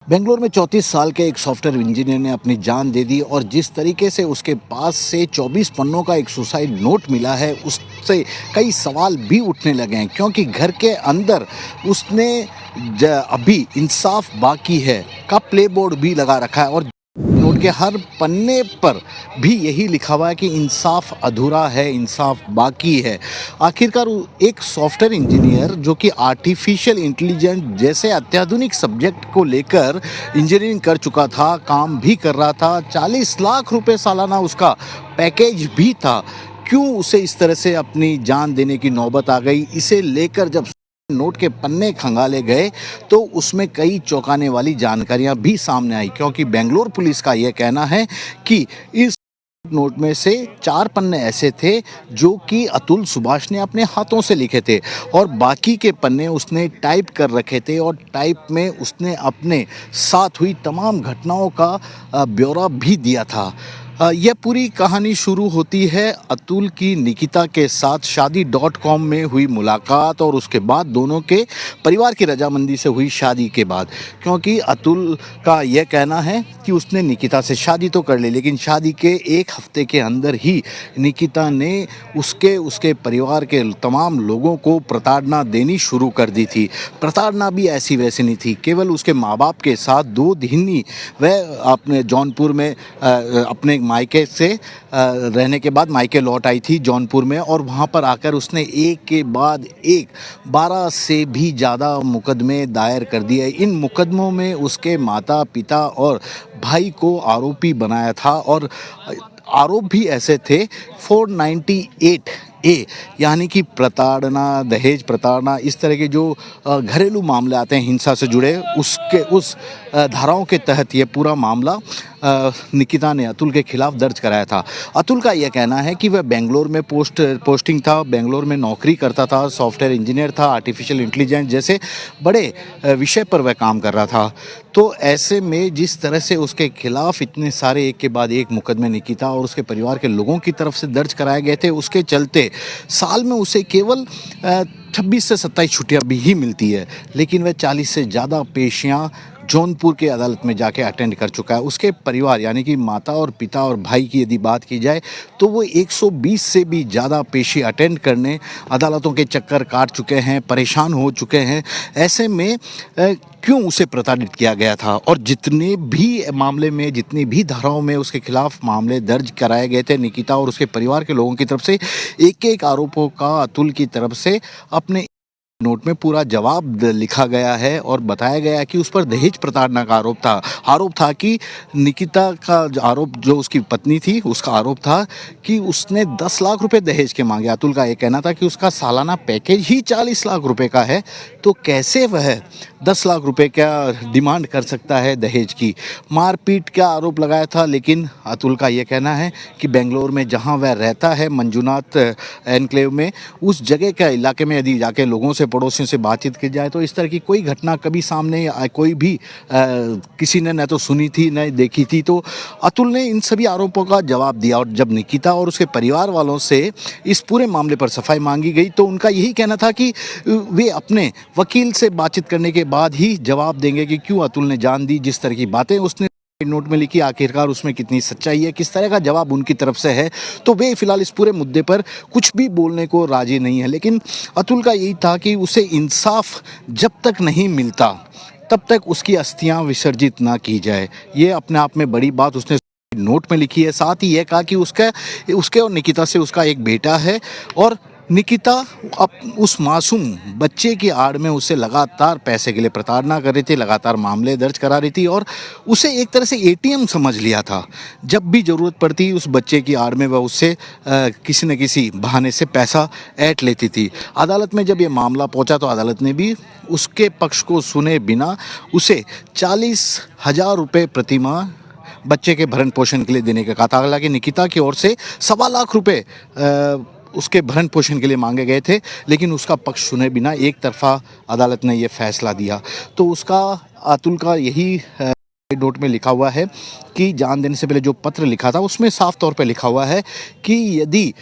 बेंगलोर में 34 साल के एक सॉफ्टवेयर इंजीनियर ने अपनी जान दे दी और जिस तरीके से उसके पास से 24 पन्नों का एक सुसाइड नोट मिला है उससे कई सवाल भी उठने लगे हैं क्योंकि घर के अंदर उसने अभी इंसाफ बाकी है का प्ले बोर्ड भी लगा रखा है और नोट के हर पन्ने पर भी यही लिखा हुआ है कि इंसाफ अधूरा है, इंसाफ बाकी है। आखिरकार एक सॉफ्टवेयर इंजीनियर जो कि आर्टिफिशियल इंटेलिजेंस जैसे अत्याधुनिक सब्जेक्ट को लेकर इंजीनियरिंग कर चुका था, काम भी कर रहा था, 40 लाख रुपए सालाना उसका पैकेज भी था, क्यों उसे इस तरह से अपनी जान देने की नौबत आ गई? इसे लेकर जब नोट के पन्ने खंगाले गए तो उसमें कई चौंकाने वाली जानकारियां भी सामने आई क्योंकि बेंगलोर पुलिस का यह कहना है कि इस नोट में से 4 पन्ने ऐसे थे जो कि अतुल सुभाष ने अपने हाथों से लिखे थे और बाकी के पन्ने उसने टाइप कर रखे थे और टाइप में उसने अपने साथ हुई तमाम घटनाओं का ब्यौरा भी दिया था। यह पूरी कहानी शुरू होती है अतुल की निकिता के साथ शादी.com में हुई मुलाकात और उसके बाद दोनों के परिवार की रजामंदी से हुई शादी के बाद, क्योंकि अतुल का यह कहना है कि उसने निकिता से शादी तो कर ली लेकिन शादी के एक हफ्ते के अंदर ही निकिता ने उसके परिवार के तमाम लोगों को प्रताड़ना देनी शुरू कर दी थी। प्रताड़ना भी ऐसी वैसी नहीं थी, केवल उसके माँ बाप के साथ 2 दिन ही वह अपने जौनपुर में अपने मायके से रहने के बाद मायके लौट आई थी जौनपुर में और वहाँ पर आकर उसने एक के बाद एक 12 से भी ज़्यादा मुकदमे दायर कर दिए। इन मुकदमों में उसके माता पिता और भाई को आरोपी बनाया था और आरोप भी ऐसे थे 498A यानी कि प्रताड़ना, दहेज प्रताड़ना, इस तरह के जो घरेलू मामले आते हैं हिंसा से जुड़े उस धाराओं के तहत ये पूरा मामला निकिता ने अतुल के खिलाफ दर्ज कराया था। अतुल का यह कहना है कि वह बेंगलोर में पोस्टिंग था, बेंगलोर में नौकरी करता था, सॉफ्टवेयर इंजीनियर था, आर्टिफिशियल इंटेलिजेंस जैसे बड़े विषय पर वह काम कर रहा था। तो ऐसे में जिस तरह से उसके खिलाफ इतने सारे एक के बाद एक मुकदमे निकिता और उसके परिवार के लोगों की तरफ से दर्ज कराए गए थे, उसके चलते साल में उसे केवल 26 से 27 छुट्टियां भी ही मिलती है, लेकिन वह 40 से ज़्यादा पेशियां जौनपुर के अदालत में जाके अटेंड कर चुका है। उसके परिवार यानी कि माता और पिता और भाई की यदि बात की जाए तो वो 120 से भी ज़्यादा पेशी अटेंड करने अदालतों के चक्कर काट चुके हैं, परेशान हो चुके हैं। ऐसे में क्यों उसे प्रताड़ित किया गया था और जितने भी मामले में, जितनी भी धाराओं में उसके खिलाफ मामले दर्ज कराए गए थे निकिता और उसके परिवार के लोगों की तरफ से, एक आरोपों का अतुल की तरफ से अपने नोट में पूरा जवाब लिखा गया है और बताया गया है कि उस पर दहेज प्रताड़ना का आरोप था कि निकिता का आरोप, जो उसकी पत्नी थी उसका आरोप था कि उसने 10 लाख रुपए दहेज के मांगे। अतुल का ये कहना था कि उसका सालाना पैकेज ही 40 लाख रुपए का है, तो कैसे वह 10 लाख रुपए का डिमांड कर सकता है दहेज की। मारपीट का आरोप लगाया था, लेकिन अतुल का ये कहना है कि बेंगलोर में जहाँ वह रहता है मंजुनाथ एनक्लेव में, उस जगह के इलाके में यदि जाके लोगों से, पड़ोसियों से बातचीत की जाए तो इस तरह की कोई घटना कभी सामने कोई भी किसी ने न तो सुनी थी न देखी थी। तो अतुल ने इन सभी आरोपों का जवाब दिया और जब निकिता और उसके परिवार वालों से इस पूरे मामले पर सफाई मांगी गई तो उनका यही कहना था कि वे अपने वकील से बातचीत करने के बाद ही जवाब देंगे कि क्यों अतुल ने जान दी। जिस तरह की बातें उसने नोट में लिखी, आखिरकार उसमें कितनी सच्चाई है, किस तरह का जवाब उनकी तरफ से है, तो वे फिलहाल इस पूरे मुद्दे पर कुछ भी बोलने को राजी नहीं है। लेकिन अतुल का यही था कि उसे इंसाफ जब तक नहीं मिलता तब तक उसकी अस्थियां विसर्जित ना की जाए। ये अपने आप में बड़ी बात उसने नोट में लिखी है। साथ ही यह कहा कि उसके और निकिता से उसका एक बेटा है और निकिता उस मासूम बच्चे की आड़ में उसे लगातार पैसे के लिए प्रताड़ना कर रही थी, लगातार मामले दर्ज करा रही थी और उसे एक तरह से एटीएम समझ लिया था। जब भी ज़रूरत पड़ती उस बच्चे की आड़ में वह उससे किसी न किसी बहाने से पैसा ऐंठ लेती थी। अदालत में जब ये मामला पहुंचा तो अदालत ने भी उसके पक्ष को सुने बिना उसे 40,000 रुपये प्रतिमाह बच्चे के भरण पोषण के लिए देने का कहा था। हालांकि निकिता की ओर से 1.25 लाख रुपये उसके भरण पोषण के लिए मांगे गए थे, लेकिन उसका पक्ष सुने बिना एक तरफा अदालत ने यह फैसला दिया। तो उसका, अतुल का यही नोट में लिखा हुआ है कि जान देने से पहले जो पत्र लिखा था उसमें साफ तौर पे लिखा हुआ है कि यदि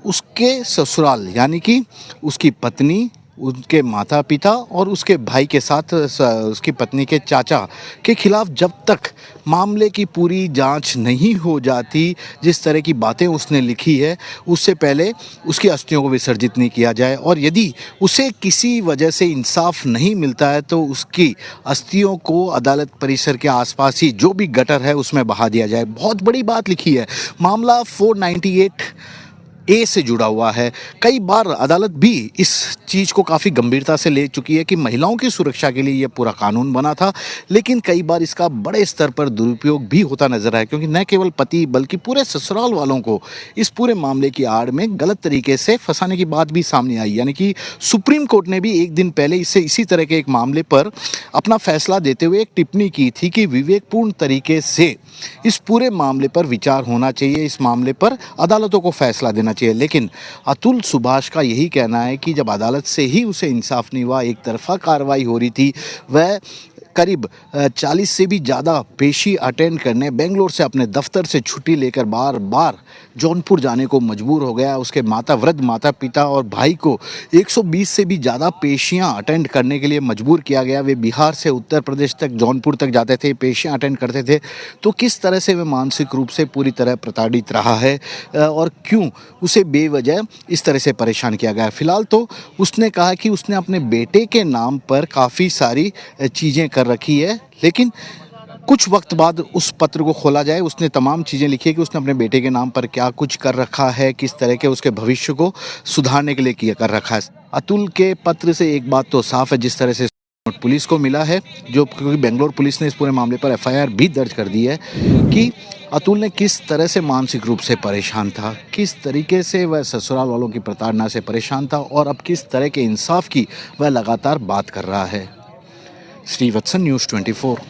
उसके ससुराल यानी कि उसकी पत्नी, उनके माता पिता और उसके भाई के साथ उसकी पत्नी के चाचा के खिलाफ जब तक मामले की पूरी जांच नहीं हो जाती, जिस तरह की बातें उसने लिखी है, उससे पहले उसकी अस्थियों को विसर्जित नहीं किया जाए और यदि उसे किसी वजह से इंसाफ नहीं मिलता है तो उसकी अस्थियों को अदालत परिसर के आसपास ही जो भी गटर है उसमें बहा दिया जाए। बहुत बड़ी बात लिखी है। मामला 498 ए से जुड़ा हुआ है। कई बार अदालत भी इस चीज़ को काफ़ी गंभीरता से ले चुकी है कि महिलाओं की सुरक्षा के लिए ये पूरा कानून बना था, लेकिन कई बार इसका बड़े स्तर पर दुरुपयोग भी होता नजर आया, क्योंकि न केवल पति बल्कि पूरे ससुराल वालों को इस पूरे मामले की आड़ में गलत तरीके से फंसाने की बात भी सामने आई। यानी कि सुप्रीम कोर्ट ने भी एक दिन पहले इसी तरह के एक मामले पर अपना फैसला देते हुए एक टिप्पणी की थी कि विवेकपूर्ण तरीके से इस पूरे मामले पर विचार होना चाहिए, इस मामले पर अदालतों को फैसला देना चाहिए। लेकिन अतुल सुभाष का यही कहना है कि जब अदालत से ही उसे इंसाफ नहीं हुआ, एक तरफा कार्रवाई हो रही थी, वह करीब 40 से भी ज़्यादा पेशी अटेंड करने बेंगलोर से अपने दफ्तर से छुट्टी लेकर बार बार जौनपुर जाने को मजबूर हो गया। उसके वृद्ध माता पिता और भाई को 120 से भी ज़्यादा पेशियां अटेंड करने के लिए मजबूर किया गया। वे बिहार से उत्तर प्रदेश तक जौनपुर तक जाते थे, पेशियां अटेंड करते थे। तो किस तरह से वह मानसिक रूप से पूरी तरह प्रताड़ित रहा है और क्यों उसे बेवजह इस तरह से परेशान किया गया। फिलहाल तो उसने कहा कि उसने अपने बेटे के नाम पर काफ़ी सारी चीज़ें कर रखी है, लेकिन कुछ वक्त बाद उस पत्र को खोला जाए, उसने तमाम चीज़ें लिखी है कि उसने अपने बेटे के नाम पर क्या कुछ कर रखा है, किस तरह के उसके भविष्य को सुधारने के लिए किया कर रखा है। अतुल के पत्र से एक बात तो साफ है, जिस तरह से पुलिस को मिला है, जो क्योंकि बेंगलोर पुलिस ने इस पूरे मामले पर एफआईआर भी दर्ज कर दी है कि अतुल ने किस तरह से मानसिक रूप से परेशान था, किस तरीके से वह ससुराल वालों की प्रताड़ना से परेशान था और अब किस तरह के इंसाफ की वह लगातार बात कर रहा है। श्रीवत्सन, न्यूज़ 24।